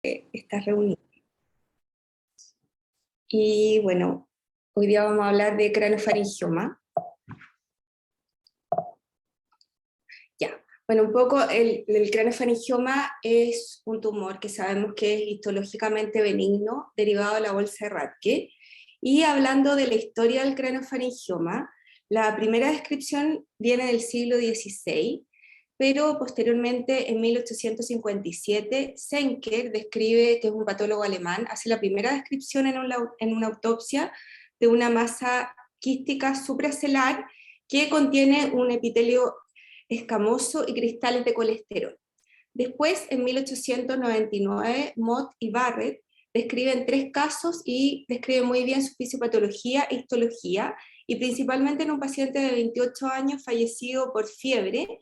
esta reunión. Y bueno, hoy día vamos a hablar de craneofaringioma. Ya, bueno, un poco el craneofaringioma es un tumor que sabemos que es histológicamente benigno, derivado de la bolsa de Rathke. Y hablando de la historia del craneofaringioma, la primera descripción viene del siglo XVI, pero posteriormente, en 1857, Senker describe, que es un patólogo alemán, hace la primera descripción en una autopsia de una masa quística supracelular que contiene un epitelio escamoso y cristales de colesterol. Después, en 1899, Mott y Barrett describen 3 casos y describen muy bien su fisiopatología e histología, y principalmente en un paciente de 28 años fallecido por fiebre,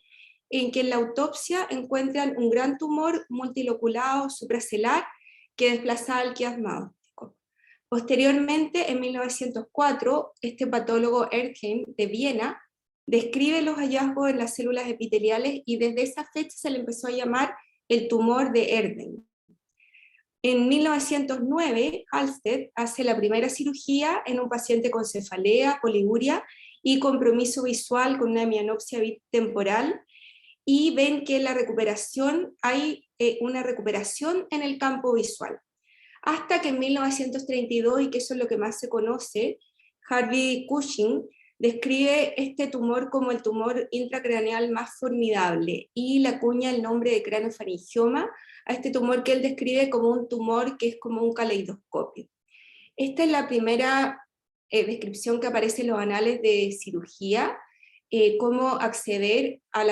en que en la autopsia encuentran un gran tumor multiloculado supracelular que desplazaba el quiasmático. Posteriormente, en 1904, este patólogo Erdheim de Viena describe los hallazgos en las células epiteliales y desde esa fecha se le empezó a llamar el tumor de Erdheim. En 1909, Halsted hace la primera cirugía en un paciente con cefalea, poliguria y compromiso visual con una hemianopsia bitemporal, y ven que en la recuperación hay una recuperación en el campo visual. Hasta que en 1932, y que eso es lo que más se conoce, Harvey Cushing describe este tumor como el tumor intracraneal más formidable y le acuña el nombre de craneofaringioma a este tumor que él describe como un tumor que es como un caleidoscopio. Esta es la primera descripción que aparece en los anales de cirugía, cómo acceder a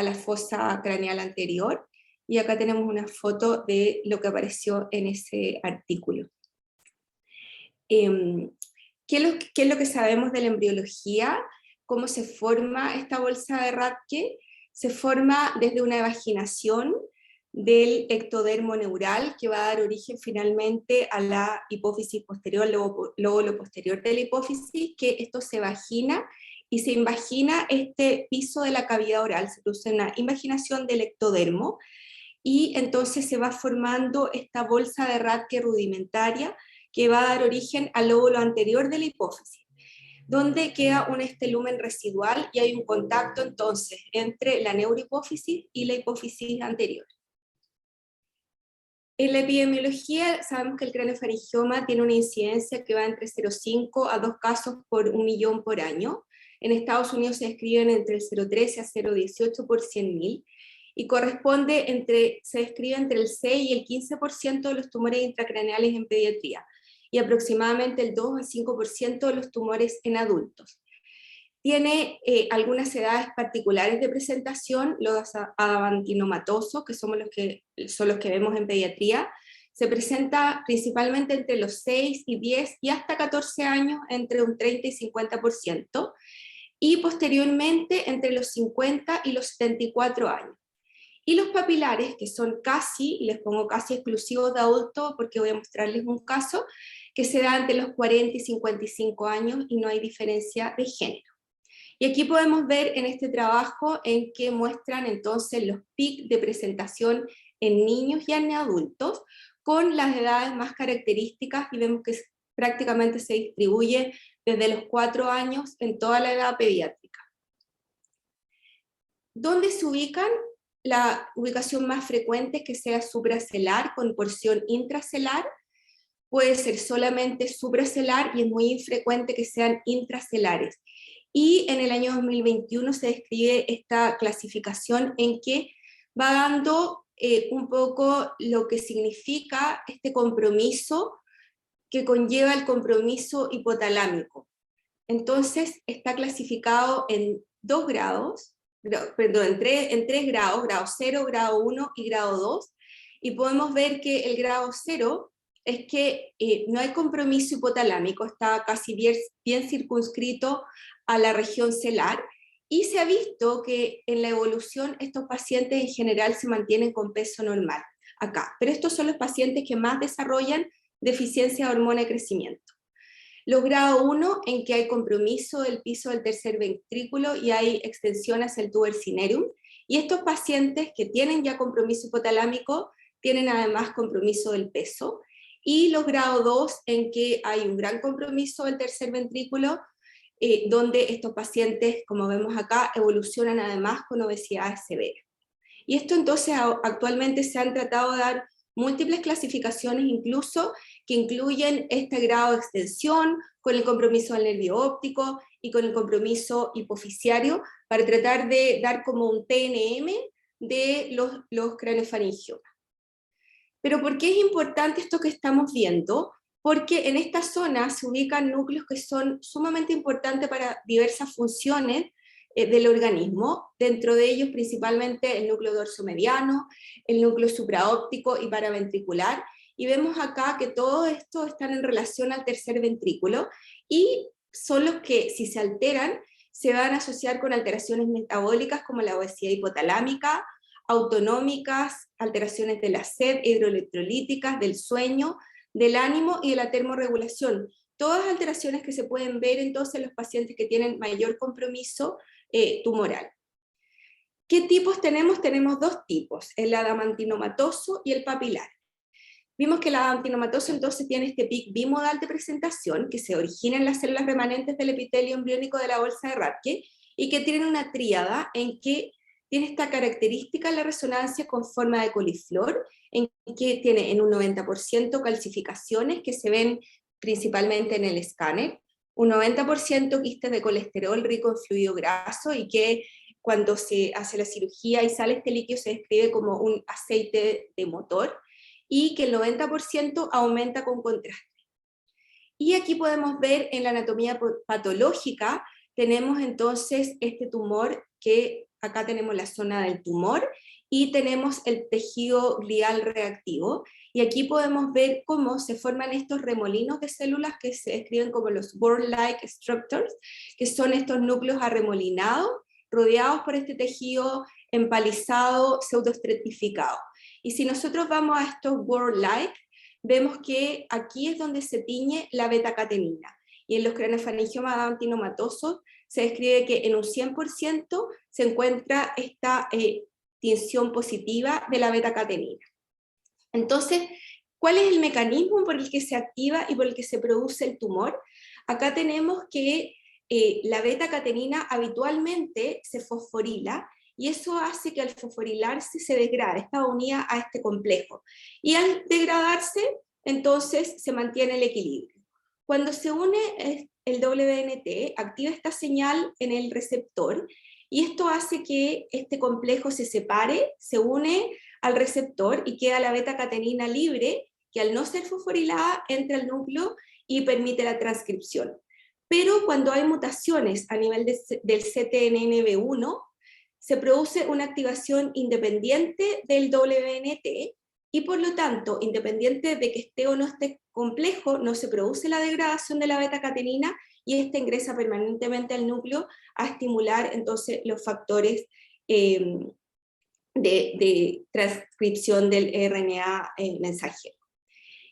la fosa craneal anterior, y acá tenemos una foto de lo que apareció en ese artículo. ¿Qué es lo que sabemos de la embriología? ¿Cómo se forma esta bolsa de Rathke? Se forma desde una evaginación del ectodermo neural, que va a dar origen finalmente a la hipófisis posterior, lóbulo posterior de la hipófisis, que esto se vagina y se invagina este piso de la cavidad oral, se produce una invaginación del ectodermo, y entonces se va formando esta bolsa de Rathke rudimentaria que va a dar origen al lóbulo anterior de la hipófisis, donde queda un estelumen residual y hay un contacto entonces entre la neurohipófisis y la hipófisis anterior. En la epidemiología sabemos que el craneofaringioma tiene una incidencia que va entre 0,5 a 2 casos por 1.000.000 por año. En Estados Unidos se describen entre el 0,13 a 0,18 por 100.000, y se describe entre el 6 y el 15% de los tumores intracraneales en pediatría, y aproximadamente el 2 al 5% de los tumores en adultos. Tiene algunas edades particulares de presentación. Los adamantinomatosos, que son los que vemos en pediatría, se presenta principalmente entre los 6 y 10 y hasta 14 años, entre un 30 y 50%, y posteriormente entre los 50 y los 74 años. Y los papilares, que son casi, y les pongo casi exclusivos de adultos porque voy a mostrarles un caso, que se da entre los 40 y 55 años y no hay diferencia de género. Y aquí podemos ver en este trabajo en que muestran entonces los pics de presentación en niños y en adultos, con las edades más características, y vemos que prácticamente se distribuye desde los 4 años en toda la edad pediátrica. ¿Dónde se ubican? La ubicación más frecuente es que sea supracelular con porción intracelular. Puede ser solamente supracelular y es muy infrecuente que sean intracelares. Y en el año 2021 se describe esta clasificación en que va dando un poco lo que significa este compromiso que conlleva el compromiso hipotalámico. Entonces está clasificado en 2 grados, perdón, en 3 grados, grado 0, grado 1 y grado 2, y podemos ver que el grado 0 es que no hay compromiso hipotalámico, está casi bien circunscrito a la región celar, y se ha visto que en la evolución estos pacientes en general se mantienen con peso normal acá, pero estos son los pacientes que más desarrollan deficiencia de hormona de crecimiento. Los grado 1, en que hay compromiso del piso del tercer ventrículo y hay extensión hacia el tuber cinerum, y estos pacientes que tienen ya compromiso hipotalámico tienen además compromiso del peso, y los grado 2 en que hay un gran compromiso del tercer ventrículo, donde estos pacientes, como vemos acá, evolucionan además con obesidades severas. Y esto entonces actualmente se han tratado de dar múltiples clasificaciones, incluso que incluyen este grado de extensión con el compromiso del nervio óptico y con el compromiso hipofisiario, para tratar de dar como un TNM de los craneofaringiomas. Pero ¿por qué es importante esto que estamos viendo? Porque en esta zona se ubican núcleos que son sumamente importantes para diversas funciones del organismo, dentro de ellos principalmente el núcleo dorsomediano, el núcleo supraóptico y paraventricular, y vemos acá que todo esto están en relación al tercer ventrículo, y son los que, si se alteran, se van a asociar con alteraciones metabólicas como la obesidad hipotalámica, autonómicas, alteraciones de la sed, hidroelectrolíticas, del sueño, del ánimo y de la termorregulación. Todas alteraciones que se pueden ver entonces en los pacientes que tienen mayor compromiso tumoral. ¿Qué tipos tenemos? Tenemos dos tipos, el adamantinomatoso y el papilar. Vimos que el adamantinomatoso entonces tiene este pic bimodal de presentación que se origina en las células remanentes del epitelio embriónico de la bolsa de Rathke, y que tiene una tríada en que tiene esta característica en la resonancia con forma de coliflor, en que tiene en un 90% calcificaciones que se ven principalmente en el escáner, un 90% quistes de colesterol rico en fluido graso, y que cuando se hace la cirugía y sale este líquido se describe como un aceite de motor, y que el 90% aumenta con contraste. Y aquí podemos ver en la anatomía patológica, tenemos entonces este tumor, que acá tenemos la zona del tumor, y tenemos el tejido glial reactivo, y aquí podemos ver cómo se forman estos remolinos de células que se describen como los board-like structures, que son estos núcleos arremolinados, rodeados por este tejido empalizado, pseudoestratificado. Y si nosotros vamos a estos board-like, vemos que aquí es donde se tiñe la beta-catenina, y en los craneofaringiomas adamantinomatosos se describe que en un 100% se encuentra esta tinción positiva de la beta-catenina. Entonces, ¿cuál es el mecanismo por el que se activa y por el que se produce el tumor? Acá tenemos que la beta-catenina habitualmente se fosforila, y eso hace que al fosforilarse se degrade, está unida a este complejo. Y al degradarse, entonces se mantiene el equilibrio. Cuando se une el WNT, activa esta señal en el receptor, y esto hace que este complejo se separe, se une al receptor y queda la beta-catenina libre, que al no ser fosforilada entra al núcleo y permite la transcripción. Pero cuando hay mutaciones a nivel del CTNNB1, se produce una activación independiente del WNT, y por lo tanto, independiente de que esté o no esté complejo, no se produce la degradación de la beta-catenina, y este ingresa permanentemente al núcleo a estimular entonces los factores de transcripción del RNA mensajero.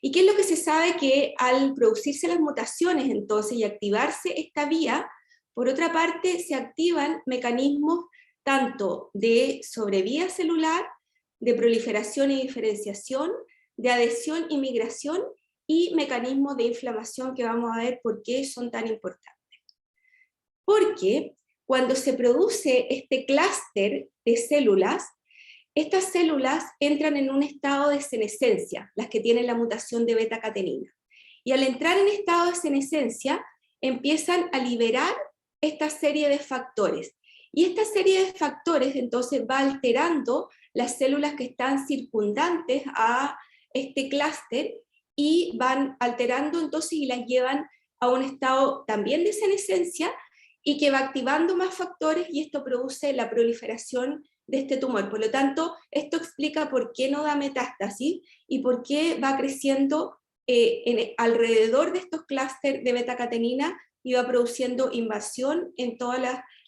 ¿Y qué es lo que se sabe? Que al producirse las mutaciones entonces y activarse esta vía, por otra parte se activan mecanismos tanto de sobrevía celular, de proliferación y diferenciación, de adhesión y migración, y mecanismos de inflamación, que vamos a ver por qué son tan importantes. Porque cuando se produce este clúster de células, estas células entran en un estado de senescencia, las que tienen la mutación de beta-catenina. Y al entrar en estado de senescencia, empiezan a liberar esta serie de factores. Y esta serie de factores entonces va alterando las células que están circundantes a este clúster, y van alterando entonces y las llevan a un estado también de senescencia, y que va activando más factores, y esto produce la proliferación de este tumor. Por lo tanto, esto explica por qué no da metástasis y por qué va creciendo alrededor de estos clústeres de beta-catenina, y va produciendo invasión en todas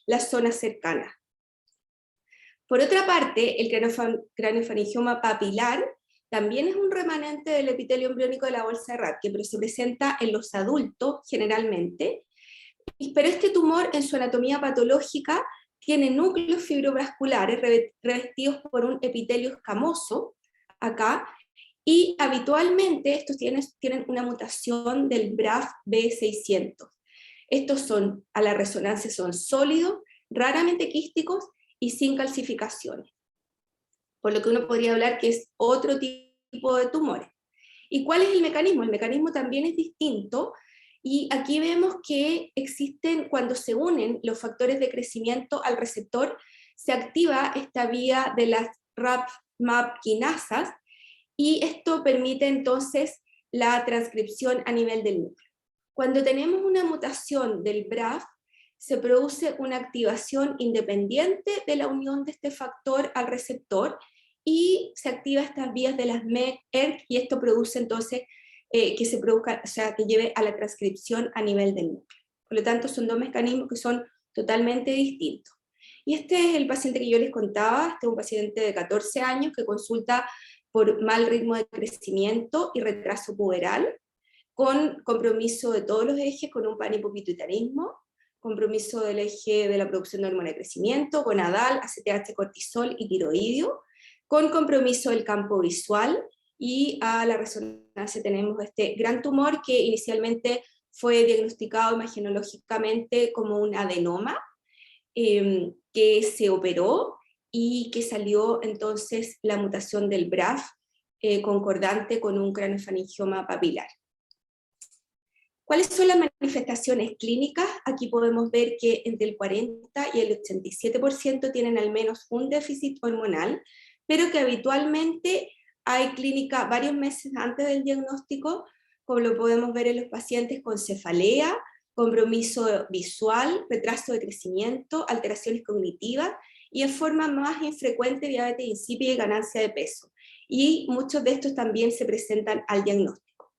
las zonas cercanas. Por otra parte, el craneofaringioma papilar también es un remanente del epitelio embriónico de la bolsa de Rathke, pero se presenta en los adultos generalmente. Pero este tumor, en su anatomía patológica, tiene núcleos fibroblasculares revestidos por un epitelio escamoso, acá, y habitualmente estos tienen una mutación del BRAF V600. Estos son, a la resonancia son sólidos, raramente quísticos y sin calcificaciones. Por lo que uno podría hablar que es otro tipo de tumores. ¿Y cuál es el mecanismo? El mecanismo también es distinto, y aquí vemos que existen, cuando se unen los factores de crecimiento al receptor, se activa esta vía de las RAP-MAP quinasas, y esto permite entonces la transcripción a nivel del núcleo. Cuando tenemos una mutación del BRAF, se produce una activación independiente de la unión de este factor al receptor, y se activa estas vías de las MEC, ERK, y esto produce entonces que se produzca, o sea, que lleve a la transcripción a nivel del núcleo. Por lo tanto, son dos mecanismos que son totalmente distintos. Y este es el paciente que yo les contaba. Este es un paciente de 14 años que consulta por mal ritmo de crecimiento y retraso puberal, con compromiso de todos los ejes, con un panhipopituitarismo, compromiso del eje de la producción de hormona de crecimiento, con ADAL, ACTH, cortisol y tiroidio, con compromiso del campo visual, y a la resonancia tenemos este gran tumor que inicialmente fue diagnosticado imagenológicamente como un adenoma, que se operó y que salió entonces la mutación del BRAF, concordante con un craneofaringioma papilar. ¿Cuáles son las manifestaciones clínicas? Aquí podemos ver que entre el 40 y el 87% tienen al menos un déficit hormonal, pero que habitualmente hay clínica varios meses antes del diagnóstico, como lo podemos ver en los pacientes con cefalea, compromiso visual, retraso de crecimiento, alteraciones cognitivas, y en forma más infrecuente diabetes insípida y ganancia de peso. Y muchos de estos también se presentan al diagnóstico.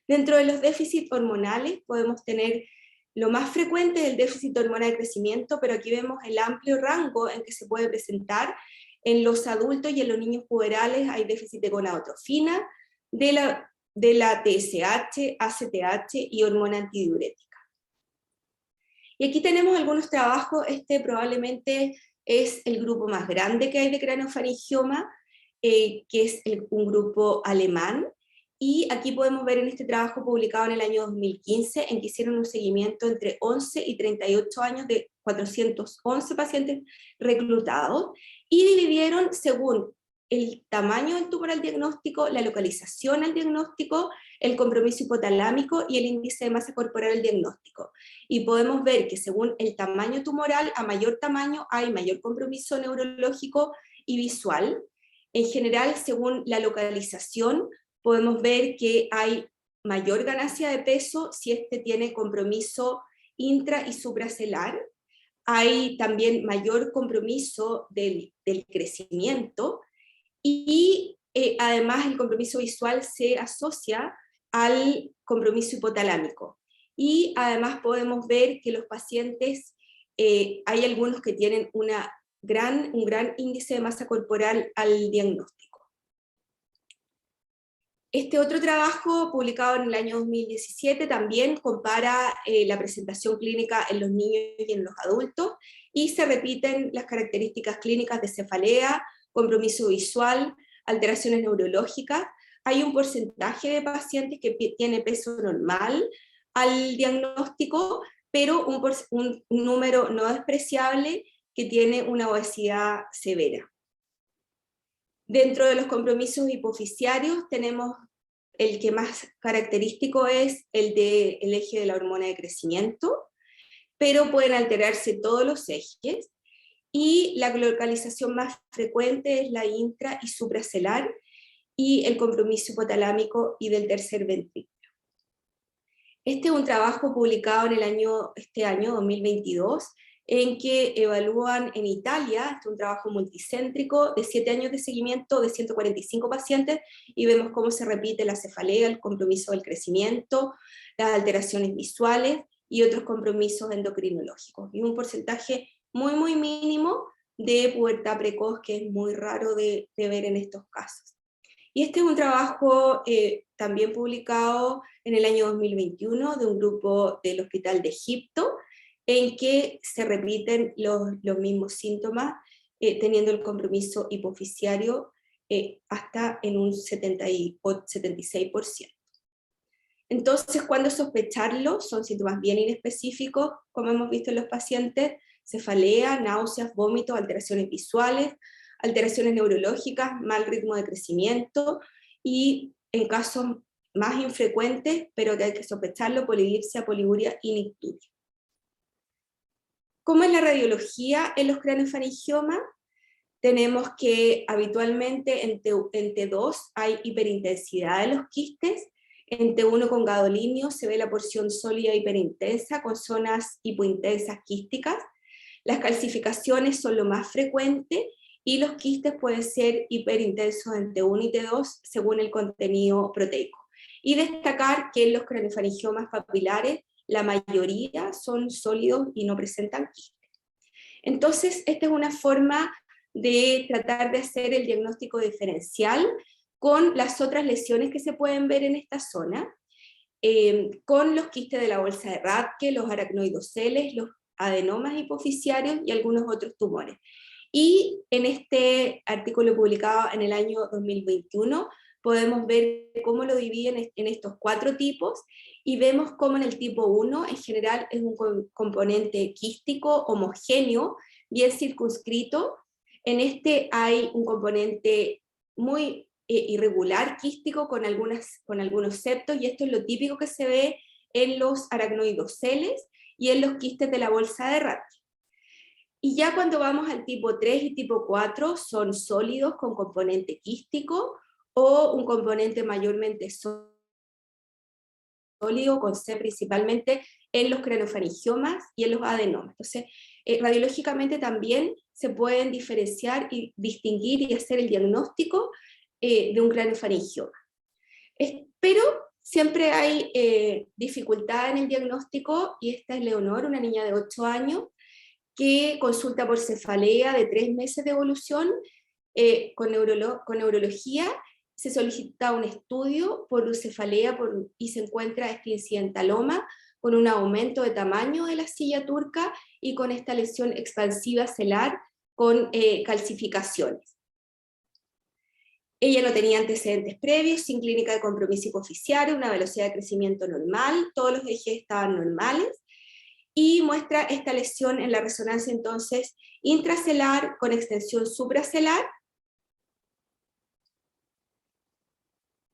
Dentro de los déficits hormonales podemos tener lo más frecuente el déficit hormonal de crecimiento, pero aquí vemos el amplio rango en que se puede presentar. En los adultos y en los niños puberales hay déficit de gonadotrofina, de la TSH, ACTH y hormona antidiurética. Y aquí tenemos algunos trabajos. Este probablemente es el grupo más grande que hay de craneofaringioma, que es un grupo alemán, y aquí podemos ver en este trabajo publicado en el año 2015, en que hicieron un seguimiento entre 11 y 38 años de 411 pacientes reclutados, y dividieron según el tamaño del tumor al diagnóstico, la localización al diagnóstico, el compromiso hipotalámico y el índice de masa corporal al diagnóstico. Y podemos ver que según el tamaño tumoral, a mayor tamaño hay mayor compromiso neurológico y visual. En general, según la localización, podemos ver que hay mayor ganancia de peso si este tiene compromiso intra y supracelular. Hay también mayor compromiso del crecimiento, y además el compromiso visual se asocia al compromiso hipotalámico. Y además podemos ver que los pacientes, hay algunos que tienen un gran índice de masa corporal al diagnóstico. Este otro trabajo, publicado en el año 2017, también compara la presentación clínica en los niños y en los adultos, y se repiten las características clínicas de cefalea, compromiso visual, alteraciones neurológicas. Hay un porcentaje de pacientes que tiene peso normal al diagnóstico, pero un número no despreciable que tiene una obesidad severa. Dentro de los compromisos hipoficiarios tenemos el que más característico es el del eje de la hormona de crecimiento, pero pueden alterarse todos los ejes, y la localización más frecuente es la intra y supracelular, y el compromiso hipotalámico y del tercer ventrículo. Este es un trabajo publicado en este año 2022, en que evalúan en Italia, es un trabajo multicéntrico de 7 años de seguimiento de 145 pacientes, y vemos cómo se repite la cefalea, el compromiso del crecimiento, las alteraciones visuales y otros compromisos endocrinológicos, y un porcentaje muy mínimo de pubertad precoz, que es muy raro de ver en estos casos. Y este es un trabajo también publicado en el año 2021 de un grupo del Hospital de Egipto, en que se repiten los mismos síntomas, teniendo el compromiso hipoficiario hasta en un 76%. Entonces, ¿cuándo sospecharlo? Son síntomas bien inespecíficos, como hemos visto en los pacientes: cefalea, náuseas, vómitos, alteraciones visuales, alteraciones neurológicas, mal ritmo de crecimiento, y en casos más infrecuentes, pero que hay que sospecharlo, polidipsia, poliuria y nicturia. ¿Cómo es la radiología en los craneofaringiomas? Tenemos que habitualmente en T2 hay hiperintensidad de los quistes. En T1 con gadolinio se ve la porción sólida hiperintensa con zonas hipointensas quísticas. Las calcificaciones son lo más frecuente y los quistes pueden ser hiperintensos en T1 y T2 según el contenido proteico. Y destacar que en los craneofaringiomas papilares la mayoría son sólidos y no presentan quistes. Entonces, esta es una forma de tratar de hacer el diagnóstico diferencial con las otras lesiones que se pueden ver en esta zona, con los quistes de la bolsa de Rathke, los aracnoidoceles, los adenomas hipofisiarios y algunos otros tumores. Y en este artículo publicado en el año 2021 podemos ver cómo lo dividen en estos 4 tipos, y vemos cómo en el tipo 1 en general es un componente quístico homogéneo, bien circunscrito. En este hay un componente muy irregular quístico con algunos septos, y esto es lo típico que se ve en los aracnoidoceles y en los quistes de la bolsa de Rathke. Y ya cuando vamos al tipo 3 y tipo 4 son sólidos con componente quístico o un componente mayormente sólido con C principalmente en los craneofaringiomas y en los adenomas. Entonces, radiológicamente también se pueden diferenciar y distinguir y hacer el diagnóstico de un craneofaringioma. Pero siempre hay dificultad en el diagnóstico, y esta es Leonor, una niña de 8 años, que consulta por cefalea de 3 meses de evolución con neurología. Se solicita un estudio por cefalea y se encuentra este incidentaloma con un aumento de tamaño de la silla turca y con esta lesión expansiva celar con calcificaciones. Ella no tenía antecedentes previos, sin clínica de compromiso hipoficiario, una velocidad de crecimiento normal, todos los ejes estaban normales, y muestra esta lesión en la resonancia entonces intracelular con extensión supracelular,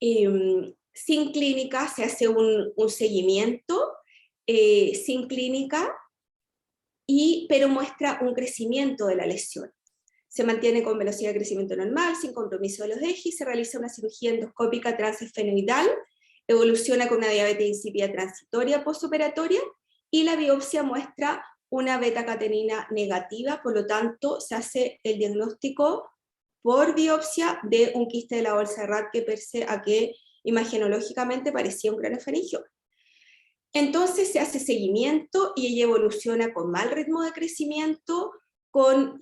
sin clínica. Se hace un seguimiento sin clínica, pero muestra un crecimiento de la lesión. Se mantiene con velocidad de crecimiento normal, sin compromiso de los ejes, se realiza una cirugía endoscópica transesfenoidal, evoluciona con una diabetes insípida transitoria postoperatoria, y la biopsia muestra una beta-catenina negativa, por lo tanto se hace el diagnóstico por biopsia de un quiste de la bolsa de Rathke per se, a que imagenológicamente parecía un craneofaringioma. Entonces se hace seguimiento y ella evoluciona con mal ritmo de crecimiento, con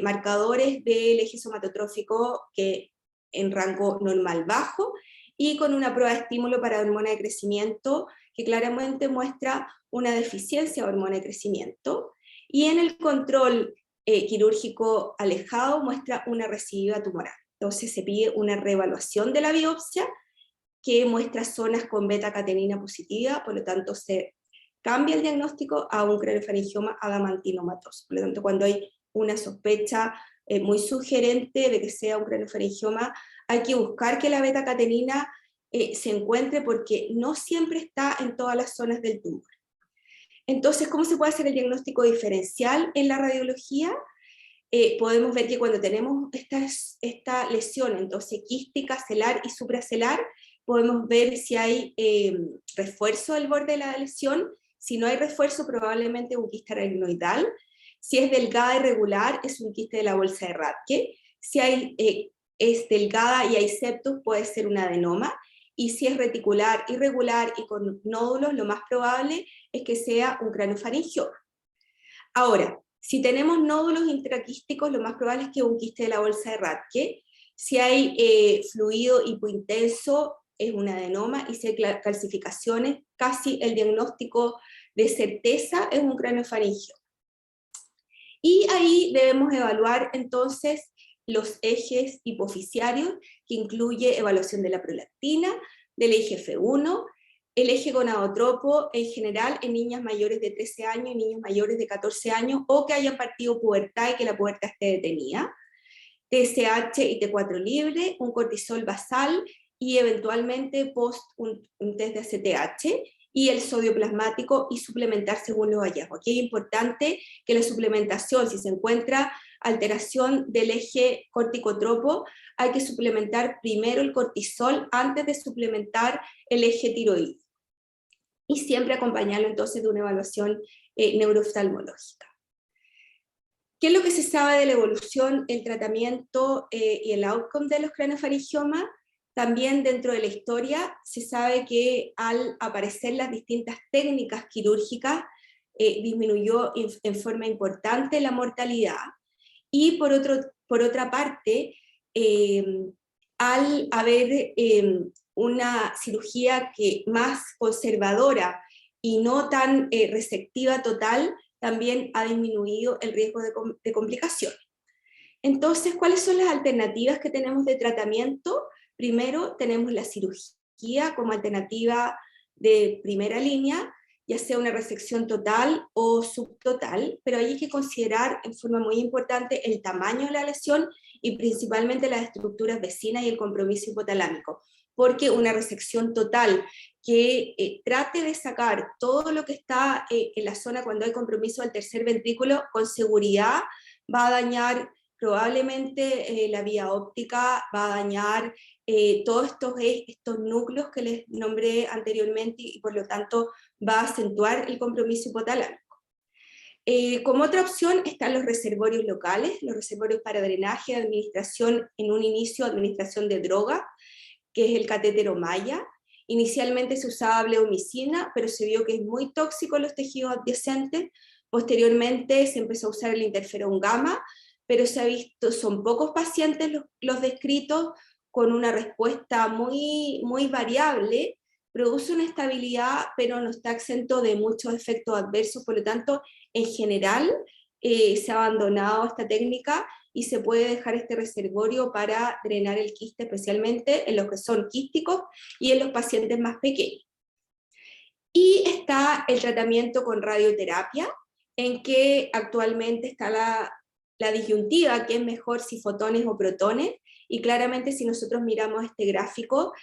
marcadores del eje somatotrófico que en rango normal bajo, y con una prueba de estímulo para hormona de crecimiento que claramente muestra una deficiencia de hormona de crecimiento, y en el control quirúrgico alejado muestra una recidiva tumoral. Entonces se pide una reevaluación de la biopsia que muestra zonas con beta-catenina positiva, por lo tanto se cambia el diagnóstico a un craneofaringioma adamantinomatoso. Por lo tanto, cuando hay una sospecha muy sugerente de que sea un craneofaringioma, hay que buscar que la beta-catenina se encuentre, porque no siempre está en todas las zonas del tumor. Entonces, ¿cómo se puede hacer el diagnóstico diferencial en la radiología? Podemos ver que cuando tenemos esta lesión, entonces quística, celar y supracelar, podemos ver si hay refuerzo del borde de la lesión. Si no hay refuerzo, probablemente un quiste aracnoidal. Si es delgada y regular, es un quiste de la bolsa de Rathke. Si es delgada y hay septos, puede ser un adenoma. Y si es reticular, irregular y con nódulos, lo más probable es que sea un craneofaringioma. Ahora, si tenemos nódulos intraquísticos, lo más probable es que un quiste de la bolsa de Rathke. Si hay fluido hipointenso, es un adenoma, y si hay calcificaciones, casi el diagnóstico de certeza es un craneofaringioma. Y ahí debemos evaluar entonces los ejes hipoficiarios, que incluye evaluación de la prolactina, del IGF-1, el eje gonadotropo en general en niñas mayores de 13 años y niños mayores de 14 años, o que hayan partido pubertad y que la pubertad esté detenida, TSH y T4 libre, un cortisol basal y eventualmente post un test de ACTH, y el sodio plasmático, y suplementar según los hallazgos. Aquí es importante que la suplementación, si se encuentra alteración del eje corticotropo, hay que suplementar primero el cortisol antes de suplementar el eje tiroides. Y siempre acompañarlo entonces de una evaluación neurooftalmológica. ¿Qué es lo que se sabe de la evolución, el tratamiento y el outcome de los craneofaringiomas? También dentro de la historia se sabe que al aparecer las distintas técnicas quirúrgicas disminuyó en forma importante la mortalidad. Y por otra parte, al haber una cirugía que más conservadora y no tan resectiva total, también ha disminuido el riesgo de complicaciones. Entonces, ¿cuáles son las alternativas que tenemos de tratamiento? Primero, tenemos la cirugía como alternativa de primera línea, ya sea una resección total o subtotal, pero hay que considerar en forma muy importante el tamaño de la lesión y principalmente las estructuras vecinas y el compromiso hipotalámico, porque una resección total que trate de sacar todo lo que está en la zona cuando hay compromiso del tercer ventrículo, con seguridad va a dañar probablemente la vía óptica, va a dañar todos estos núcleos que les nombré anteriormente, y por lo tanto va a acentuar el compromiso hipotalámico. Como otra opción están los reservorios locales, los reservorios para drenaje, administración en un inicio, administración de droga, que es el catéter Ommaya. Inicialmente se usaba bleomicina, pero se vio que es muy tóxico en los tejidos adyacentes. Posteriormente se empezó a usar el interferón gamma, pero se ha visto, son pocos pacientes los descritos con una respuesta muy, muy variable, produce una estabilidad, pero no está exento de muchos efectos adversos, por lo tanto, en general, se ha abandonado esta técnica y se puede dejar este reservorio para drenar el quiste, especialmente en los que son quísticos y en los pacientes más pequeños. Y está el tratamiento con radioterapia, en que actualmente está la disyuntiva, que es mejor si fotones o protones, y claramente si nosotros miramos este gráfico,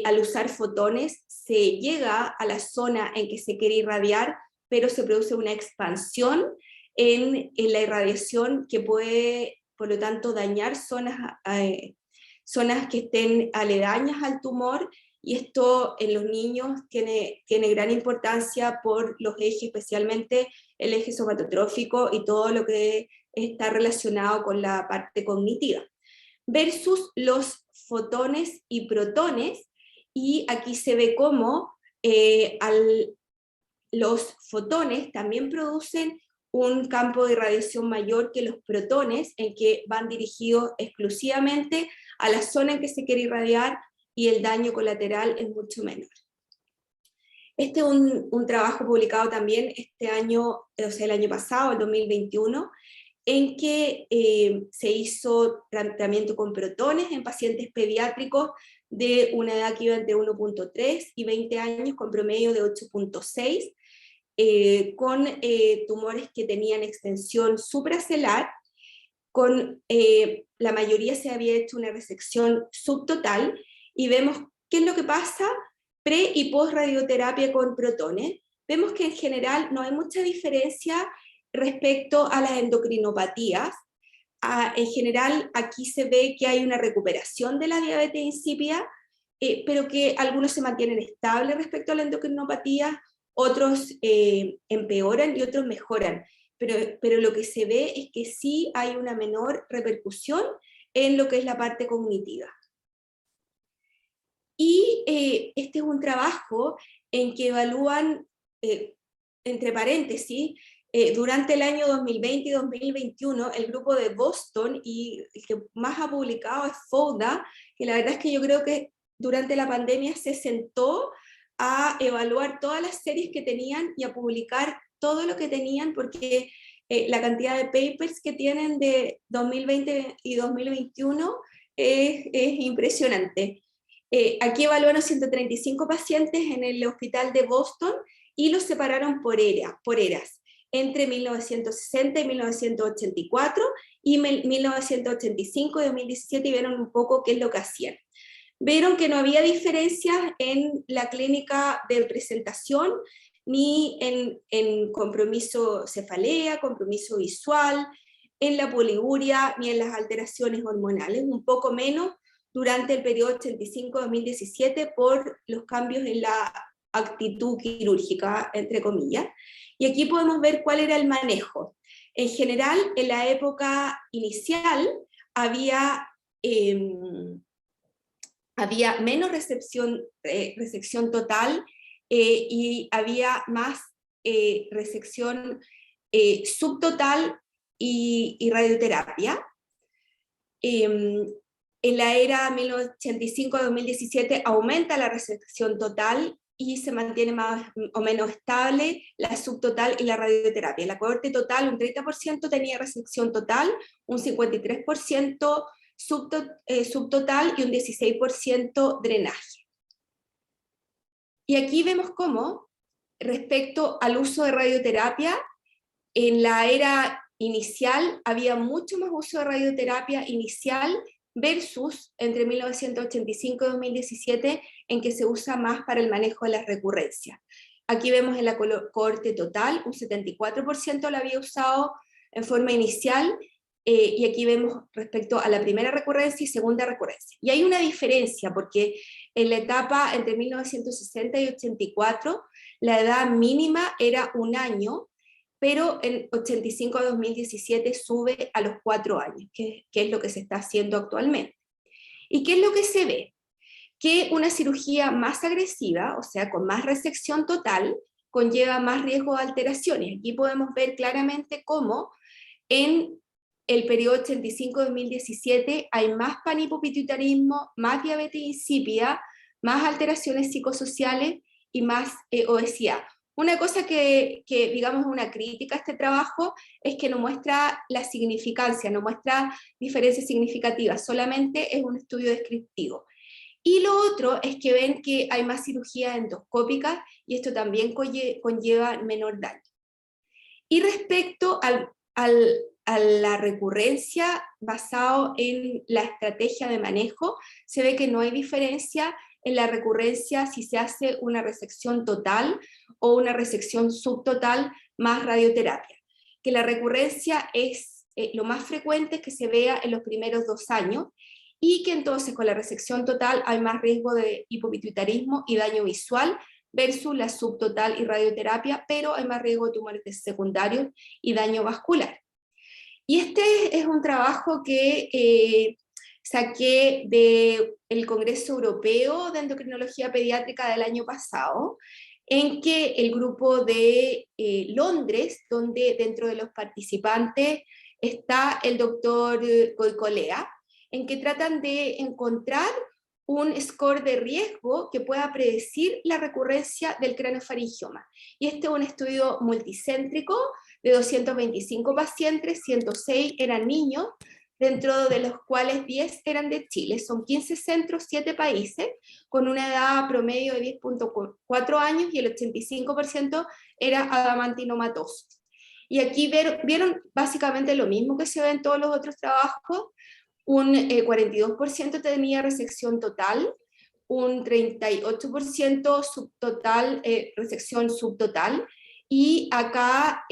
al usar fotones se llega a la zona en que se quiere irradiar, pero se produce una expansión en la irradiación que puede, por lo tanto, dañar zonas que estén aledañas al tumor, y esto en los niños tiene gran importancia por los ejes, especialmente el eje somatotrófico y todo lo que está relacionado con la parte cognitiva, versus los fotones y protones, y aquí se ve cómo los fotones también producen un campo de irradiación mayor que los protones, en que van dirigidos exclusivamente a la zona en que se quiere irradiar, y el daño colateral es mucho menor. Este es un trabajo publicado también este año, o sea, el año pasado, el 2021, en que se hizo tratamiento con protones en pacientes pediátricos de una edad que iba entre 1.3 y 20 años, con promedio de 8.6, con tumores que tenían extensión supracelular. Con la mayoría se había hecho una resección subtotal, y vemos qué es lo que pasa pre y post radioterapia con protones. Vemos que en general no hay mucha diferencia respecto a las endocrinopatías. En general aquí se ve que hay una recuperación de la diabetes insípida, pero que algunos se mantienen estables respecto a la endocrinopatía, otros empeoran y otros mejoran. Pero lo que se ve es que sí hay una menor repercusión en lo que es la parte cognitiva. Y este es un trabajo en que evalúan, entre paréntesis, durante el año 2020 y 2021, el grupo de Boston, y el que más ha publicado es FOUDA, que la verdad es que yo creo que durante la pandemia se sentó a evaluar todas las series que tenían y a publicar todo lo que tenían, porque la cantidad de papers que tienen de 2020 y 2021 es impresionante. Aquí evaluaron 135 pacientes en el hospital de Boston y los separaron por eras, entre 1960 y 1984 y 1985 y 2017, y vieron un poco qué es lo que hacían. Vieron que no había diferencias en la clínica de presentación, ni en compromiso cefalea, compromiso visual, en la poliguria, ni en las alteraciones hormonales, un poco menos durante el periodo 85-2017 por los cambios en la actitud quirúrgica, entre comillas. Y aquí podemos ver cuál era el manejo. En general, en la época inicial había menos resección total y había más resección subtotal y radioterapia. En la era 1985-2017 aumenta la resección total y se mantiene más o menos estable la subtotal y la radioterapia. La cohorte total, un 30% tenía resección total, un 53% subtotal y un 16% drenaje. Y aquí vemos cómo, respecto al uso de radioterapia, en la era inicial había mucho más uso de radioterapia inicial versus entre 1985 y 2017, en que se usa más para el manejo de las recurrencias. Aquí vemos en la cohorte total, un 74% la había usado en forma inicial, y aquí vemos respecto a la primera recurrencia y segunda recurrencia. Y hay una diferencia, porque en la etapa entre 1960 y 84, la edad mínima era 1 año, pero en 85 a 2017 sube a los 4 años, que es lo que se está haciendo actualmente. ¿Y qué es lo que se ve? Que una cirugía más agresiva, o sea, con más resección total, conlleva más riesgo de alteraciones. Aquí podemos ver claramente cómo en el periodo 85-2017 hay más panhipopituitarismo, más diabetes insípida, más alteraciones psicosociales y más obesidad. Una cosa que digamos una crítica a este trabajo es que no muestra la significancia, no muestra diferencias significativas, solamente es un estudio descriptivo. Y lo otro es que ven que hay más cirugía endoscópica y esto también conlleva menor daño. Y respecto a la recurrencia basado en la estrategia de manejo, se ve que no hay diferencia en la recurrencia si se hace una resección total o una resección subtotal más radioterapia. Que la recurrencia es lo más frecuente que se vea en los primeros 2 años, y que entonces con la resección total hay más riesgo de hipopituitarismo y daño visual versus la subtotal y radioterapia, pero hay más riesgo de tumores secundarios y daño vascular. Y este es un trabajo que saqué del Congreso Europeo de Endocrinología Pediátrica del año pasado, en que el grupo de Londres, donde dentro de los participantes está el doctor Goicolea, en que tratan de encontrar un score de riesgo que pueda predecir la recurrencia del craneofaringioma. Y este es un estudio multicéntrico de 225 pacientes, 106 eran niños, dentro de los cuales 10 eran de Chile. Son 15 centros, 7 países, con una edad promedio de 10.4 años, y el 85% era adamantinomatoso. Y aquí vieron básicamente lo mismo que se ve en todos los otros trabajos. Un 42% tenía resección total, un 38% subtotal, resección subtotal, y acá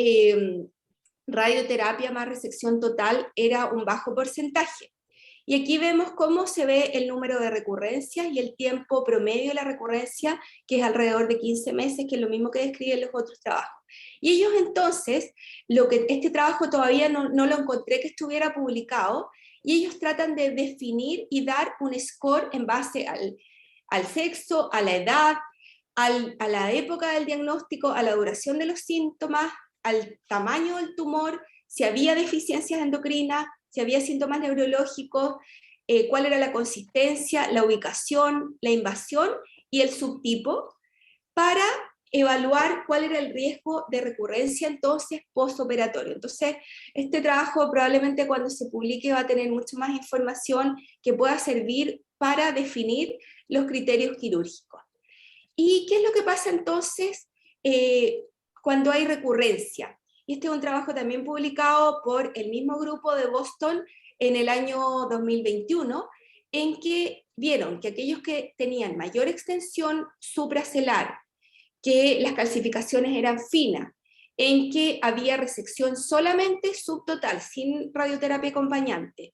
radioterapia más resección total era un bajo porcentaje. Y aquí vemos cómo se ve el número de recurrencias y el tiempo promedio de la recurrencia, que es alrededor de 15 meses, que es lo mismo que describen los otros trabajos. Y ellos entonces, este trabajo todavía no lo encontré que estuviera publicado, y ellos tratan de definir y dar un score en base al sexo, a la edad, a la época del diagnóstico, a la duración de los síntomas, al tamaño del tumor, si había deficiencias endocrinas, si había síntomas neurológicos, cuál era la consistencia, la ubicación, la invasión y el subtipo, para evaluar cuál era el riesgo de recurrencia entonces postoperatorio. Entonces, este trabajo probablemente cuando se publique va a tener mucho más información que pueda servir para definir los criterios quirúrgicos. ¿Y qué es lo que pasa entonces cuando hay recurrencia? Y este es un trabajo también publicado por el mismo grupo de Boston en el año 2021, en que vieron que aquellos que tenían mayor extensión supracelular, que las calcificaciones eran finas, en que había resección solamente subtotal, sin radioterapia acompañante,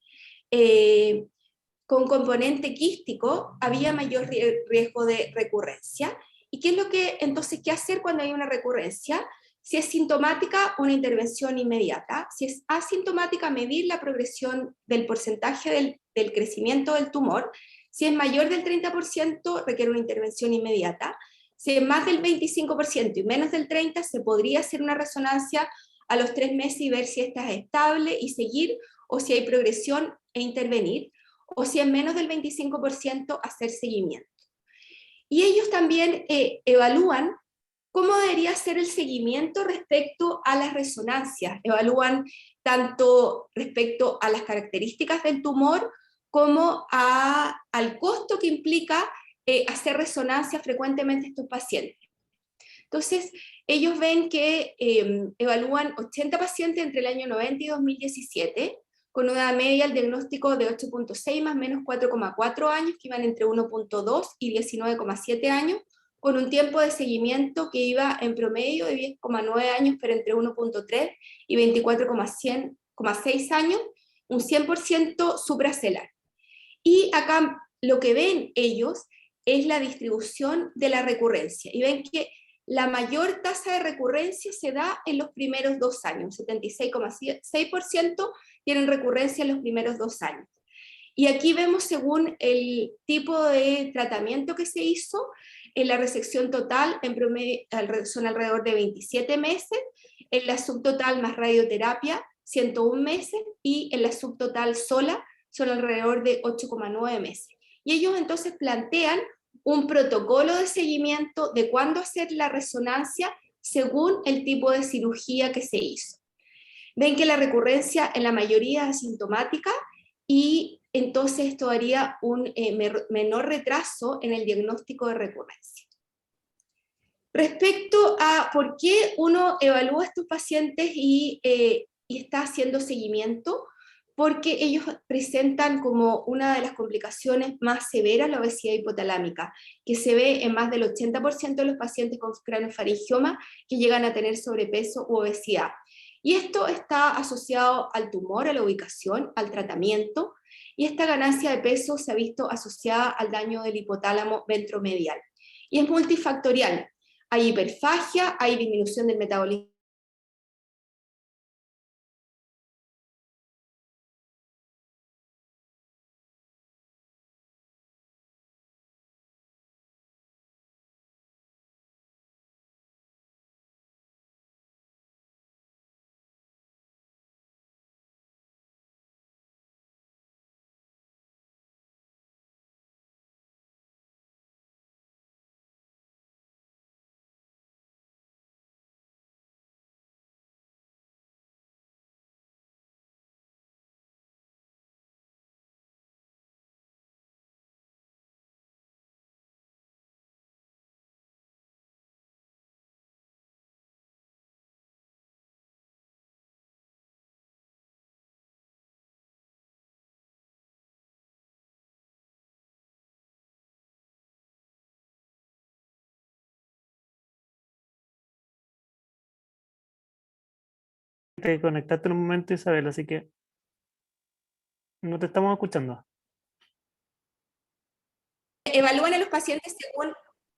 con componente quístico, había mayor riesgo de recurrencia. ¿Y qué es lo que, entonces, qué hacer cuando hay una recurrencia? Si es sintomática, una intervención inmediata. Si es asintomática, medir la progresión del porcentaje del crecimiento del tumor. Si es mayor del 30%, requiere una intervención inmediata. Si es más del 25% y menos del 30%, se podría hacer una resonancia a los 3 meses y ver si esta es estable y seguir, o si hay progresión e intervenir, o si es menos del 25%, hacer seguimiento. Y ellos también evalúan cómo debería ser el seguimiento respecto a las resonancias. Evalúan tanto respecto a las características del tumor como al costo que implica hacer resonancia frecuentemente a estos pacientes. Entonces, ellos ven que evalúan 80 pacientes entre el año 90 y 2017, con una media al diagnóstico de 8.6 más menos 4,4 años, que iban entre 1.2 y 19,7 años, con un tiempo de seguimiento que iba en promedio de 10,9 años, pero entre 1.3 y 24,6 años, un 100% supracelular. Y acá lo que ven ellos es la distribución de la recurrencia, y ven que la mayor tasa de recurrencia se da en los primeros 2 años, 76,6% tienen recurrencia en los primeros 2 años. Y aquí vemos según el tipo de tratamiento que se hizo, en la resección total en promedio son alrededor de 27 meses, en la subtotal más radioterapia 101 meses, y en la subtotal sola son alrededor de 8,9 meses. Y ellos entonces plantean un protocolo de seguimiento de cuándo hacer la resonancia según el tipo de cirugía que se hizo. Ven que la recurrencia en la mayoría es asintomática, y entonces esto haría un menor retraso en el diagnóstico de recurrencia. Respecto a por qué uno evalúa a estos pacientes y está haciendo seguimiento, porque ellos presentan como una de las complicaciones más severas la obesidad hipotalámica, que se ve en más del 80% de los pacientes con craneofaringioma que llegan a tener sobrepeso u obesidad. Y esto está asociado al tumor, a la ubicación, al tratamiento, y esta ganancia de peso se ha visto asociada al daño del hipotálamo ventromedial. Y es multifactorial. Hay hiperfagia, hay disminución del metabolismo. Te conectaste en un momento, Isabel, así que no te estamos escuchando. Evalúan a los pacientes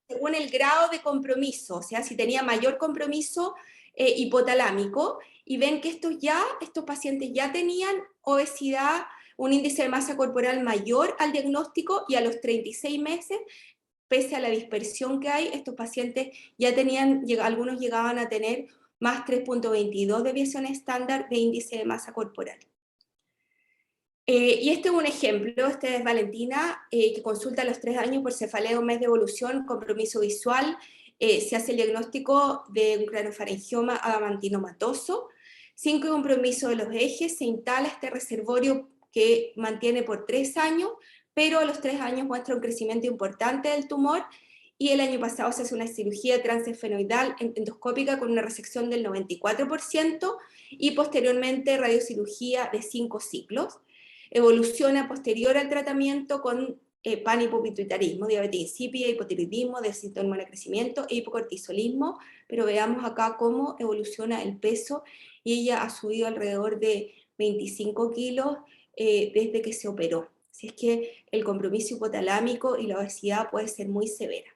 según el grado de compromiso, o sea, si tenía mayor compromiso hipotalámico, y ven que estos pacientes ya tenían obesidad, un índice de masa corporal mayor al diagnóstico, y a los 36 meses, pese a la dispersión que hay, estos pacientes ya tenían, algunos llegaban a tener más 3,22 deviación estándar de índice de masa corporal. Y este es un ejemplo, este es Valentina, que consulta a los 3 años por cefalea, un mes de evolución, compromiso visual, se hace el diagnóstico de un craniofaringioma adamantinomatoso. Sin compromiso de los ejes, se instala este reservorio que mantiene por 3 años, pero a los 3 años muestra un crecimiento importante del tumor, y el año pasado se hace una cirugía transesfenoidal endoscópica con una resección del 94%, y posteriormente radiocirugía de 5 ciclos. Evoluciona posterior al tratamiento con panhipopituitarismo, diabetes insípida, hipotiroidismo, déficit de hormona de crecimiento e hipocortisolismo, pero veamos acá cómo evoluciona el peso, y ella ha subido alrededor de 25 kilos desde que se operó. Así es que el compromiso hipotalámico y la obesidad puede ser muy severa.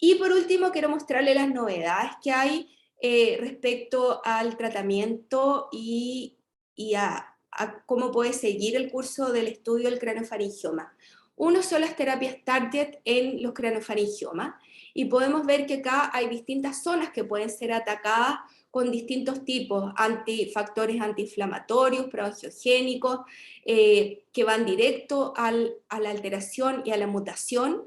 Y por último, quiero mostrarles las novedades que hay respecto al tratamiento y a cómo puede seguir el curso del estudio del craniofaringioma. Uno son las terapias target en los craniofaringiomas, y podemos ver que acá hay distintas zonas que pueden ser atacadas con distintos tipos, factores antiinflamatorios, proangiogénicos, que van directo a la alteración y a la mutación.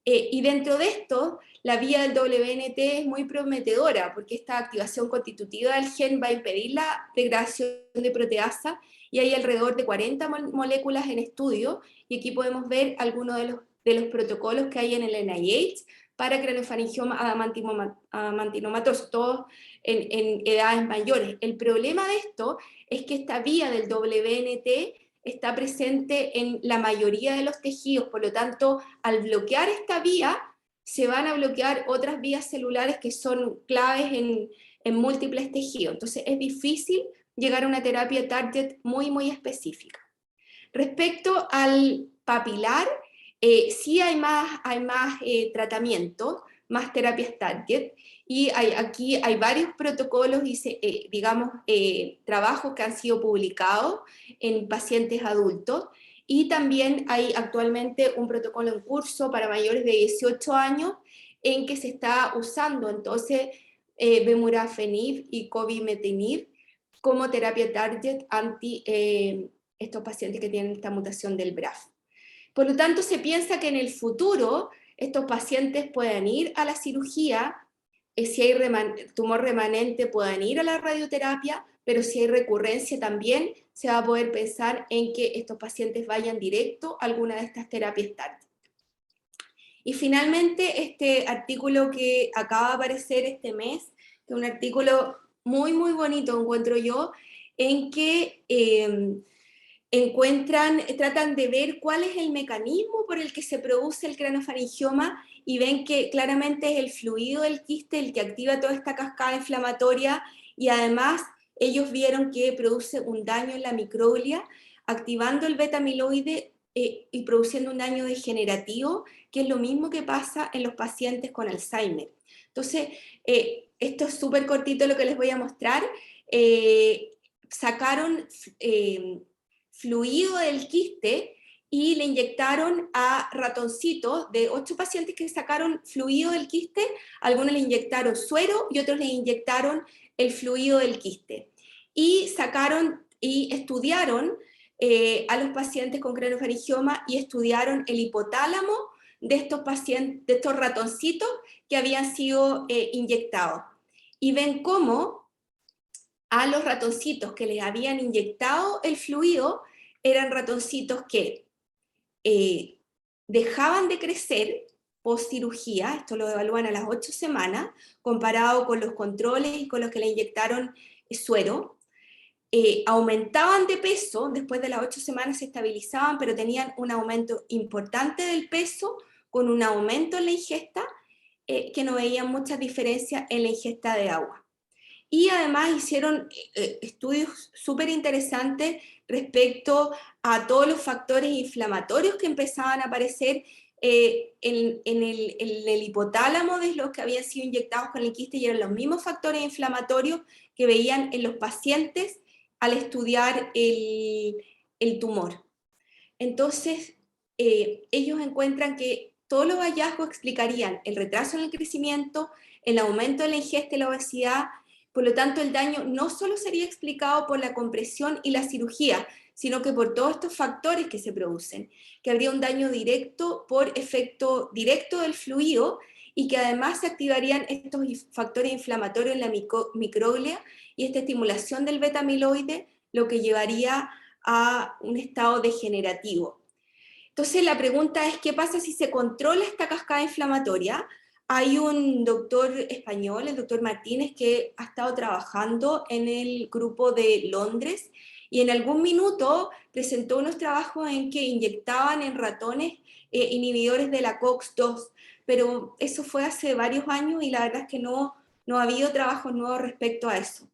Y dentro de esto, la vía del WNT es muy prometedora, porque esta activación constitutiva del gen va a impedir la degradación de proteasa, y hay alrededor de 40 moléculas en estudio, y aquí podemos ver algunos de los protocolos que hay en el NIH para craniofaringioma adamantinomatoso, todos en edades mayores. El problema de esto es que esta vía del WNT está presente en la mayoría de los tejidos, por lo tanto, al bloquear esta vía, se van a bloquear otras vías celulares que son claves en múltiples tejidos. Entonces es difícil llegar a una terapia target muy específica. Respecto al papilar, sí hay más tratamientos, más terapias target, y aquí hay varios protocolos y trabajos que han sido publicados en pacientes adultos, y también hay actualmente un protocolo en curso para mayores de 18 años en que se está usando entonces vemurafenib y cobimetinib como terapia target anti estos pacientes que tienen esta mutación del BRAF. Por lo tanto, se piensa que en el futuro estos pacientes puedan ir a la cirugía, si hay tumor remanente puedan ir a la radioterapia, pero si hay recurrencia también se va a poder pensar en que estos pacientes vayan directo a alguna de estas terapias target. Y finalmente, este artículo que acaba de aparecer este mes, que es un artículo muy bonito, encuentro yo, en que tratan de ver cuál es el mecanismo por el que se produce el craniofaringioma, y ven que claramente es el fluido del quiste el que activa toda esta cascada inflamatoria, y además ellos vieron que produce un daño en la microglia, activando el beta-amiloide y produciendo un daño degenerativo, que es lo mismo que pasa en los pacientes con Alzheimer. Entonces, esto es súper cortito lo que les voy a mostrar. Sacaron fluido del quiste y le inyectaron a ratoncitos de 8 pacientes que sacaron fluido del quiste. Algunos le inyectaron suero y otros le inyectaron el fluido del quiste, y sacaron y estudiaron a los pacientes con craniofaringioma, y estudiaron el hipotálamo de estos pacientes, de estos ratoncitos que habían sido inyectados, y ven cómo a los ratoncitos que les habían inyectado el fluido eran ratoncitos que dejaban de crecer post cirugía. Esto lo evalúan a las 8 semanas, comparado con los controles y con los que le inyectaron suero. Aumentaban de peso, después de las 8 semanas se estabilizaban, pero tenían un aumento importante del peso, con un aumento en la ingesta, que no veían muchas diferencias en la ingesta de agua. Y además hicieron estudios súper interesantes respecto a todos los factores inflamatorios que empezaban a aparecer en el hipotálamo de los que habían sido inyectados con el quiste, y eran los mismos factores inflamatorios que veían en los pacientes al estudiar el tumor. Entonces, ellos encuentran que todos los hallazgos explicarían el retraso en el crecimiento, el aumento de la ingesta y la obesidad. Por lo tanto, el daño no solo sería explicado por la compresión y la cirugía, sino que por todos estos factores que se producen, que habría un daño directo por efecto directo del fluido, y que además se activarían estos factores inflamatorios en la microglia y esta estimulación del beta amiloide, lo que llevaría a un estado degenerativo. Entonces la pregunta es, ¿qué pasa si se controla esta cascada inflamatoria? Hay un doctor español, el doctor Martínez, que ha estado trabajando en el grupo de Londres y en algún minuto presentó unos trabajos en que inyectaban en ratones inhibidores de la COX-2, pero eso fue hace varios años y la verdad es que no ha habido trabajos nuevos respecto a eso.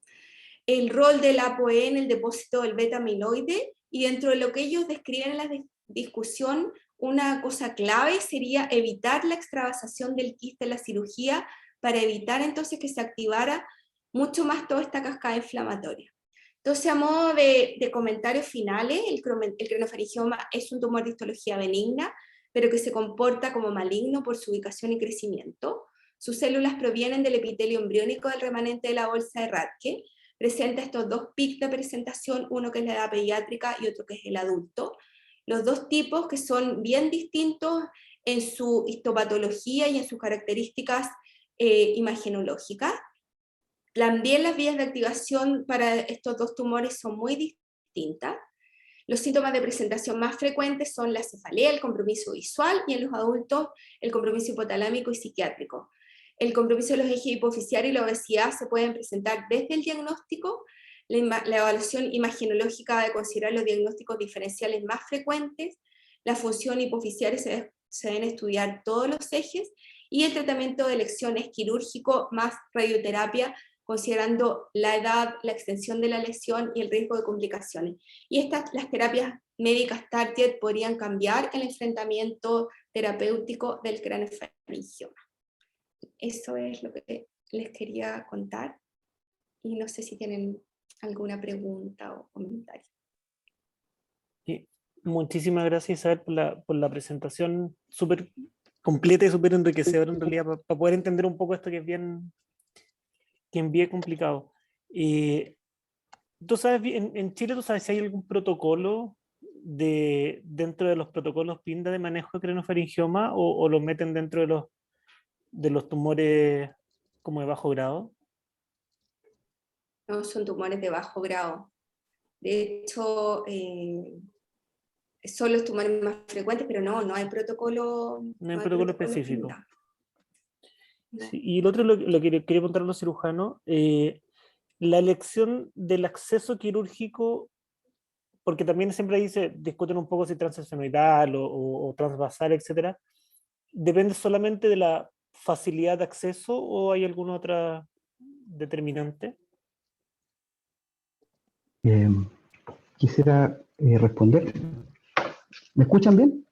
El rol del ApoE en el depósito del beta amiloide, y dentro de lo que ellos describen en la discusión, una cosa clave sería evitar la extravasación del quiste en la cirugía para evitar entonces que se activara mucho más toda esta cascada inflamatoria. Entonces, a modo de comentarios finales, el craniofaringioma es un tumor de histología benigna, pero que se comporta como maligno por su ubicación y crecimiento. Sus células provienen del epitelio embriónico del remanente de la bolsa de Rathke. Presenta estos dos picos de presentación, uno que es la edad pediátrica y otro que es el adulto. Los dos tipos que son bien distintos en su histopatología y en sus características imagenológicas. También las vías de activación para estos dos tumores son muy distintas. Los síntomas de presentación más frecuentes son la cefalea, el compromiso visual, y en los adultos el compromiso hipotalámico y psiquiátrico. El compromiso de los ejes hipofisiarios y la obesidad se pueden presentar desde el diagnóstico. La evaluación imagenológica debe considerar los diagnósticos diferenciales más frecuentes. La función hipofisiaria se deben estudiar todos los ejes, y el tratamiento de elección es quirúrgico más radioterapia, considerando la edad, la extensión de la lesión y el riesgo de complicaciones. Y las terapias médicas target podrían cambiar el enfrentamiento terapéutico del craniofaringioma. Eso es lo que les quería contar, y no sé si tienen alguna pregunta o comentario. Sí. Muchísimas gracias, Isabel, por la presentación súper completa y súper enriquecedora en realidad, para poder entender un poco esto que es bien complicado. ¿Tú sabes, en Chile, tú sabes si hay algún protocolo dentro de los protocolos PINDA de manejo de craniofaringioma, o lo meten dentro de los tumores como de bajo grado? No, son tumores de bajo grado. De hecho, son los tumores más frecuentes, pero no hay protocolo. No hay No hay protocolo protocolo específico. PINDA. No. Sí, y el otro, lo que quería preguntar a los cirujanos, la elección del acceso quirúrgico, porque también siempre ahí se discuten un poco si transesfenoidal o transvasal, etcétera, ¿depende solamente de la facilidad de acceso o hay alguna otra determinante? Quisiera responder. ¿Me escuchan bien?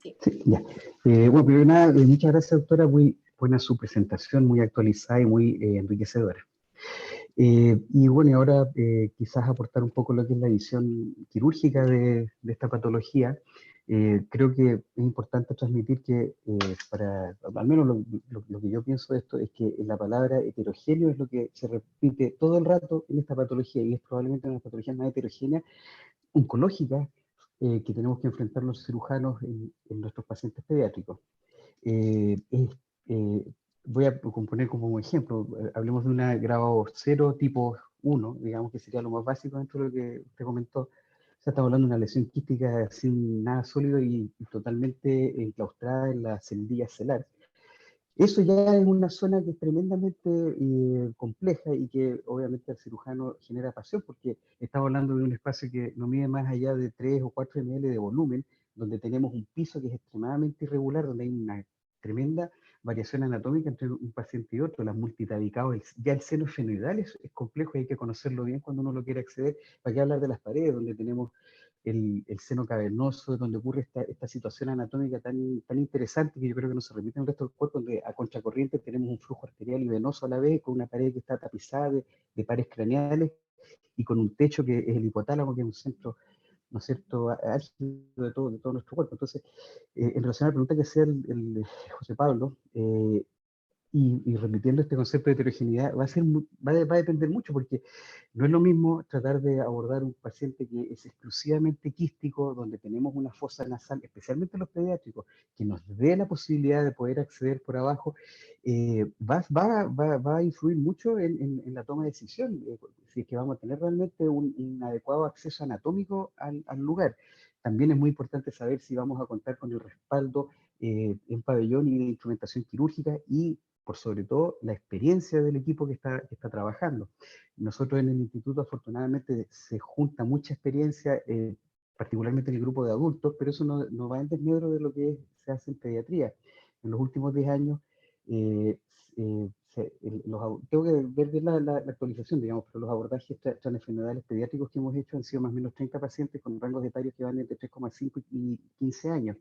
Sí. Sí, ya. Bueno, primero que nada, muchas gracias, doctora. Muy buena su presentación, muy actualizada y muy enriquecedora. Y bueno, y ahora quizás aportar un poco lo que es la visión quirúrgica de esta patología. Creo que es importante transmitir que, al menos lo que yo pienso de esto, es que la palabra heterogéneo es lo que se repite todo el rato en esta patología, y es probablemente una de las patologías más heterogéneas oncológicas que tenemos que enfrentar los cirujanos en nuestros pacientes pediátricos. Eh, es, eh, Voy a poner como un ejemplo, hablemos de una grado 0 tipo 1, digamos que sería lo más básico dentro de lo que usted comentó. O sea, estamos hablando de una lesión quística sin nada sólido y totalmente enclaustrada en la celdilla celar. Eso ya es una zona que es tremendamente compleja y que obviamente al cirujano genera pasión, porque estamos hablando de un espacio que no mide más allá de 3 o 4 ml de volumen, donde tenemos un piso que es extremadamente irregular, donde hay una tremenda variación anatómica entre un paciente y otro, las multitabicados, ya el seno esfenoidal es complejo y hay que conocerlo bien cuando uno lo quiere acceder. ¿Para qué hablar de las paredes, donde tenemos el seno cavernoso, donde ocurre esta situación anatómica tan interesante que yo creo que no se repite en el resto del cuerpo, donde a contracorriente tenemos un flujo arterial y venoso a la vez, con una pared que está tapizada de pares craneales y con un techo que es el hipotálamo, que es un centro, ¿no es cierto?, álgido de todo nuestro cuerpo. Entonces, en relación a la pregunta que hacía el José Pablo, y repitiendo este concepto de heterogeneidad, va a depender mucho, porque no es lo mismo tratar de abordar un paciente que es exclusivamente quístico, donde tenemos una fosa nasal, especialmente los pediátricos, que nos dé la posibilidad de poder acceder por abajo, va a influir mucho en la toma de decisión, si es que vamos a tener realmente un adecuado acceso anatómico al lugar. También es muy importante saber si vamos a contar con el respaldo en pabellón y de instrumentación quirúrgica y, por sobre todo, la experiencia del equipo que está trabajando. Nosotros en el instituto, afortunadamente, se junta mucha experiencia, particularmente en el grupo de adultos, pero eso no va en desmedro de lo que se hace en pediatría. En los últimos 10 años, eh, tengo que ver bien la actualización, digamos, pero los abordajes transfenoidales pediátricos que hemos hecho han sido más o menos 30 pacientes con rangos etarios que van entre 3,5 y 15 años.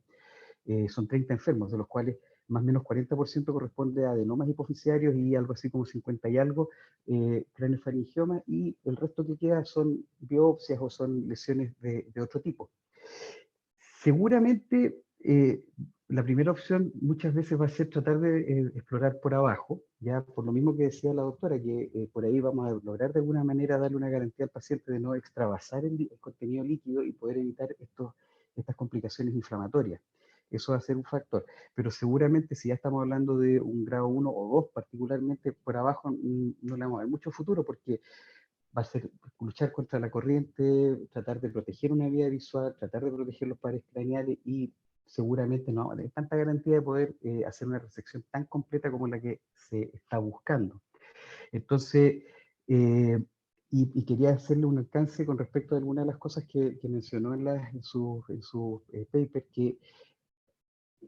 Son 30 enfermos, de los cuales más o menos 40% corresponde a adenomas hipofisiarios y algo así como 50 y algo craneofaringioma, y el resto que queda son biopsias o son lesiones de otro tipo. Seguramente la primera opción muchas veces va a ser tratar de explorar por abajo, ya por lo mismo que decía la doctora, que por ahí vamos a lograr de alguna manera darle una garantía al paciente de no extravasar el contenido líquido y poder evitar estas complicaciones inflamatorias. Eso va a ser un factor, pero seguramente si ya estamos hablando de un grado 1 o 2, particularmente por abajo, no le vamos a ver mucho futuro, porque va a ser luchar contra la corriente, tratar de proteger una vía visual, tratar de proteger los pares craneales, y seguramente no hay tanta garantía de poder hacer una resección tan completa como la que se está buscando. Entonces, y quería hacerle un alcance con respecto a algunas de las cosas que mencionó en su paper, que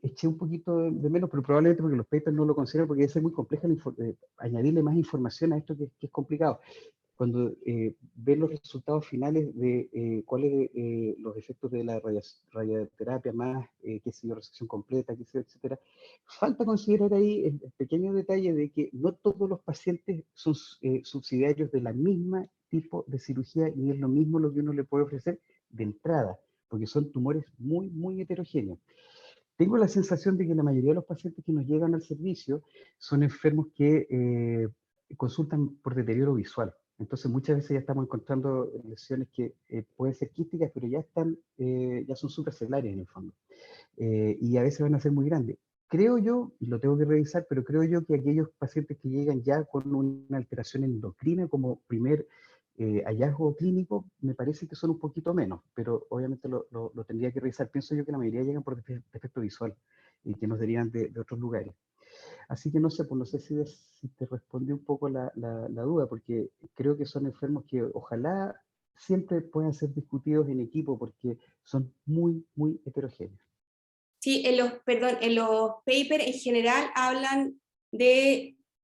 eché un poquito de menos, pero probablemente porque los papers no lo consideran, porque es muy complejo añadirle más información a esto que es complicado. Cuando ven los resultados finales de cuáles los efectos de la radioterapia más, qué sé yo, resección completa, qué sé yo, etcétera, falta considerar ahí el pequeño detalle de que no todos los pacientes son subsidiarios de la misma tipo de cirugía, y es lo mismo lo que uno le puede ofrecer de entrada, porque son tumores muy, muy heterogéneos. Tengo la sensación de que la mayoría de los pacientes que nos llegan al servicio son enfermos que consultan por deterioro visual. Entonces muchas veces ya estamos encontrando lesiones que pueden ser quísticas, pero ya son supracelulares en el fondo. Y a veces van a ser muy grandes. Creo yo, y lo tengo que revisar, pero creo yo que aquellos pacientes que llegan ya con una alteración endocrina como primer hallazgo clínico, me parece que son un poquito menos, pero obviamente lo tendría que revisar. Pienso yo que la mayoría llegan por defecto visual y que nos derivan de otros lugares. Así que no sé, pues no sé si te respondí un poco la duda, porque creo que son enfermos que ojalá siempre puedan ser discutidos en equipo, porque son muy, muy heterogéneos. Sí, perdón, en los papers en general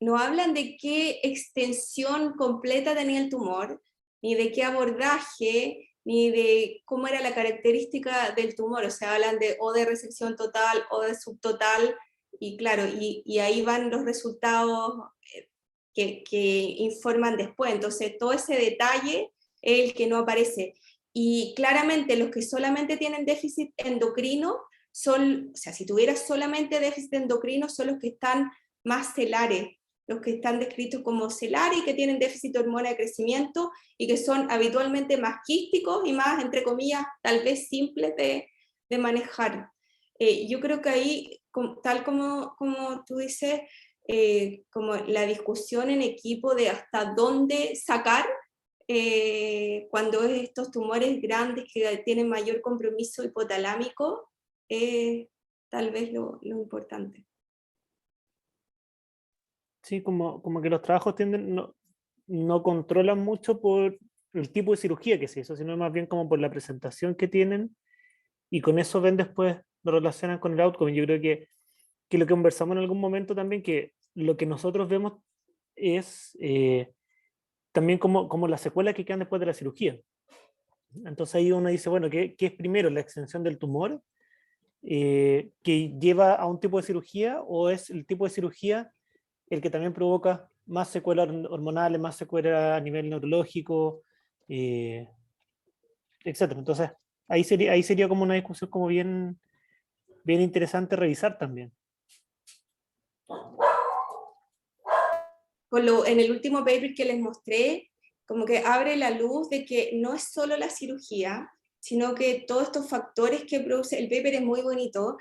no hablan de qué extensión completa tenía el tumor, ni de qué abordaje, ni de cómo era la característica del tumor, o sea, hablan o de resección total o de subtotal, y claro, y ahí van los resultados que informan después, entonces todo ese detalle es el que no aparece. Y claramente los que solamente tienen déficit endocrino, o sea, si tuvieras solamente déficit endocrino, son los que están más celares, los que están descritos como celares y que tienen déficit de hormona de crecimiento y que son habitualmente más quísticos y más, entre comillas, tal vez simples de manejar. Yo creo que ahí, tal como tú dices, como la discusión en equipo de hasta dónde sacar cuando es estos tumores grandes que tienen mayor compromiso hipotalámico, tal vez lo importante. Sí, como que los trabajos no controlan mucho por el tipo de cirugía que se hizo, sino más bien como por la presentación que tienen, y con eso ven después, lo relacionan con el outcome. Yo creo que lo que conversamos en algún momento también, que lo que nosotros vemos es también como la secuela que quedan después de la cirugía. Entonces ahí uno dice, bueno, ¿qué es primero? ¿La extensión del tumor que lleva a un tipo de cirugía, o es el tipo de cirugía el que también provoca más secuelas hormonales, más secuelas a nivel neurológico, etcétera? Entonces ahí sería como una discusión como bien interesante revisar también. en el último paper que les mostré, como que abre la luz de que no es solo la cirugía, sino que todos estos factores que produce, el paper es muy bonito,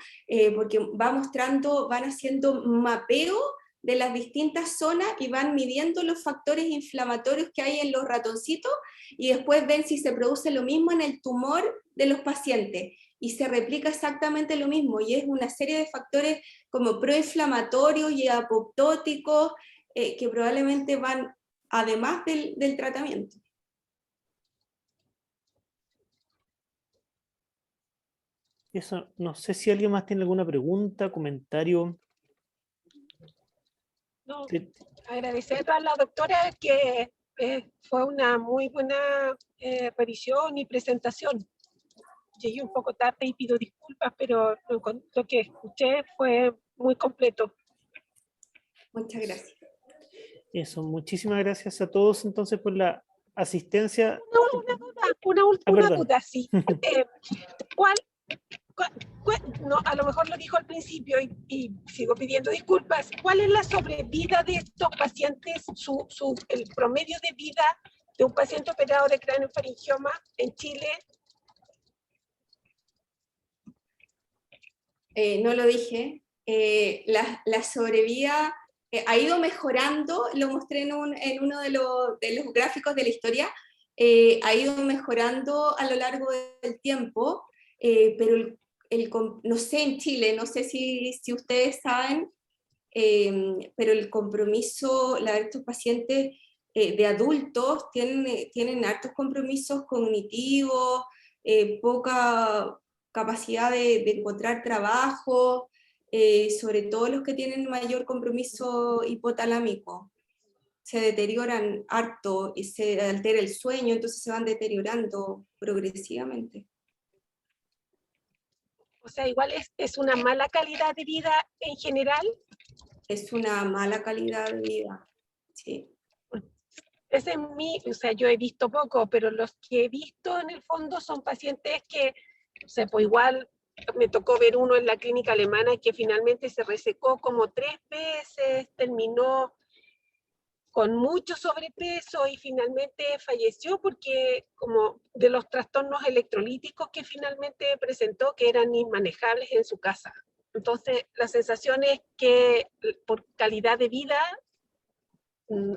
porque va mostrando, van haciendo mapeo de las distintas zonas y van midiendo los factores inflamatorios que hay en los ratoncitos y después ven si se produce lo mismo en el tumor de los pacientes y se replica exactamente lo mismo y es una serie de factores como proinflamatorios y apoptóticos que probablemente van además del tratamiento. Eso, no sé si alguien más tiene alguna pregunta, comentario. No, Sí, agradecer a la doctora que fue una muy buena revisión y presentación. Llegué un poco tarde y pido disculpas, pero lo que escuché fue muy completo. Muchas gracias. eso, muchísimas gracias a todos entonces por la asistencia. Una Perdón. duda, sí. ¿Cuál, no, a lo mejor lo dijo al principio y sigo pidiendo disculpas. ¿Cuál es la sobrevida de estos pacientes, el promedio de vida de un paciente operado de craneofaringioma en Chile? No lo dije. La sobrevida ha ido mejorando, lo mostré en uno de los gráficos de la historia, ha ido mejorando a lo largo del tiempo, pero no sé en Chile, no sé si ustedes saben, pero el compromiso, estos pacientes de adultos tienen hartos compromisos cognitivos, poca capacidad de encontrar trabajo, sobre todo los que tienen mayor compromiso hipotalámico. Se deterioran harto y se altera el sueño, entonces se van deteriorando progresivamente. O sea, igual es una mala calidad de vida en general. Es una mala calidad de vida, sí. Ese es o sea, yo he visto poco, pero los que he visto en el fondo son pacientes que, o sea, pues igual me tocó ver uno en la clínica alemana que finalmente se resecó como 3 veces, terminó con mucho sobrepeso y finalmente falleció porque como de los trastornos electrolíticos que finalmente presentó que eran inmanejables en su casa. Entonces, la sensación es que por calidad de vida,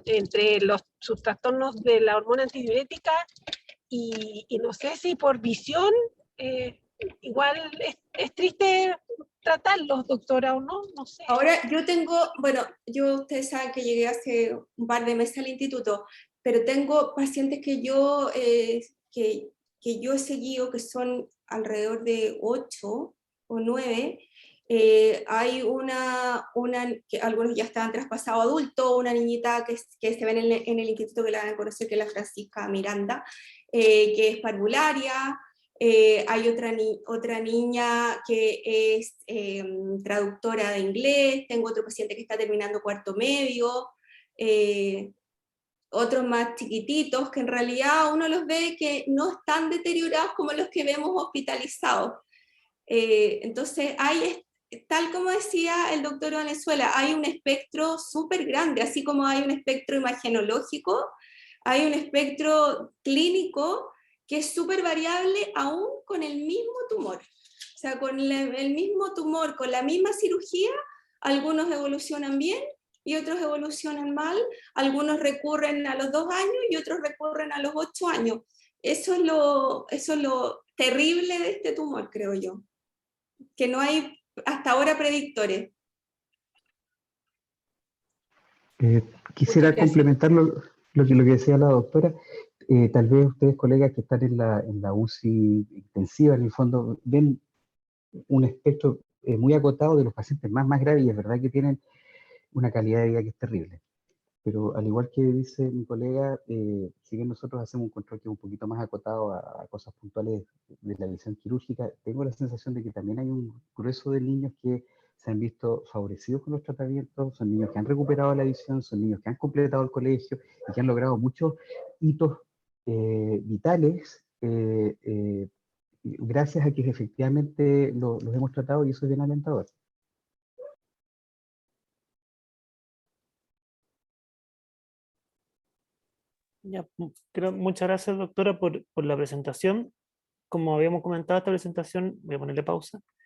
entre sus trastornos de la hormona antidiurética y no sé si por visión, igual es triste tratarlos, doctora, o no, no sé. Ahora ustedes saben que llegué hace un par de meses al instituto, pero tengo pacientes que yo he seguido, que son alrededor de 8 o 9. Hay que algunos ya estaban traspasados adultos, una niñita que se ve en el instituto que la van a conocer, que es la Francisca Miranda, que es parvularia. Hay otra niña que es traductora de inglés, tengo otro paciente que está terminando cuarto medio, otros más chiquititos que en realidad uno los ve que no están deteriorados como los que vemos hospitalizados. Entonces tal como decía el doctor Valenzuela, hay un espectro súper grande, así como hay un espectro imagenológico, hay un espectro clínico que es súper variable aún con el mismo tumor. O sea, con el mismo tumor, con la misma cirugía, algunos evolucionan bien y otros evolucionan mal, algunos recurren a los 2 años y otros recurren a los 8 años. Eso es lo terrible de este tumor, creo yo, que no hay hasta ahora predictores. Quisiera complementar lo que decía la doctora. Tal vez ustedes, colegas que están en la UCI intensiva, en el fondo, ven un espectro muy acotado de los pacientes más graves, y es verdad que tienen una calidad de vida que es terrible. Pero al igual que dice mi colega, si bien nosotros hacemos un control que es un poquito más acotado a cosas puntuales de la visión quirúrgica, tengo la sensación de que también hay un grueso de niños que se han visto favorecidos con los tratamientos, son niños que han recuperado la visión, son niños que han completado el colegio y que han logrado muchos hitos vitales gracias a que efectivamente los hemos tratado, y eso es bien alentador. Ya, muchas gracias, doctora, por la presentación. Como habíamos comentado, esta presentación, voy a ponerle pausa,